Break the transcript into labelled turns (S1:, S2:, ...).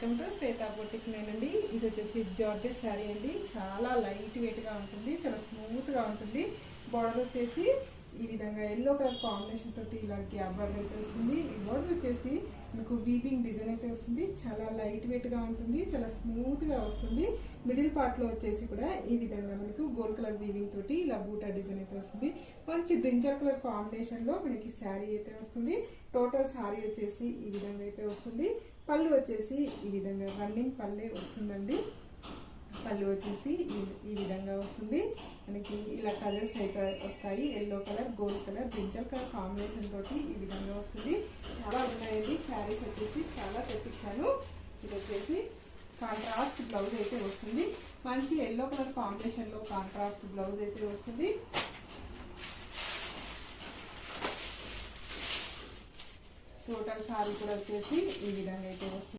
S1: Welcome to Shweta boutique నేనండి. ఇది వచ్చేసి జార్జెట్ శారీ అండి. చాలా లైట్ వెయిట్ గా ఉంటుంది, చాలా స్మూత్ గా ఉంటుంది. బార్డర్ వచ్చేసి ఈ విధంగా ఎల్లో కలర్ కాంబినేషన్ తోటి ఇలా గ్యాప్ బార్డర్ అయితే వస్తుంది. ఈ బార్డర్ వచ్చేసి మీకు వీవింగ్ డిజైన్ అయితే వస్తుంది. చాలా లైట్ వెయిట్ గా ఉంటుంది, చాలా స్మూత్ గా వస్తుంది. మిడిల్ పార్ట్ లో వచ్చేసి కూడా ఈ విధంగా మనకు గోల్డ్ కలర్ వీవింగ్ తోటి ఇలా బూటా డిజైన్ అయితే వస్తుంది. మంచి బ్రింజల్ కలర్ కాంబినేషన్ లో మనకి శారీ అయితే వస్తుంది. టోటల్ శారీ వచ్చేసి ఈ విధంగా అయితే వస్తుంది. పళ్ళు వచ్చేసి ఈ విధంగా రన్నింగ్ పళ్ళే వస్తుందండి. పళ్ళు వచ్చేసి ఈ విధంగా వస్తుంది. మనకి ఇలా కలర్స్ అయితే వస్తాయి. Yellow colour, gold colour, brinjal colour combination తోటి ఈ విధంగా వస్తుంది. చాలా ఉన్నాయండి శారీస్ వచ్చేసి, చాలా తెప్పించాను. ఇది వచ్చేసి కాంట్రాస్ట్ బ్లౌజ్ అయితే వస్తుంది. మంచి ఎల్లో కలర్ కాంబినేషన్ లో కాంట్రాస్ట్ బ్లౌజ్ అయితే వస్తుంది. టోటల్ శారీ కూడా వచ్చేసి ఈ విధంగా అయితే వస్తుంది.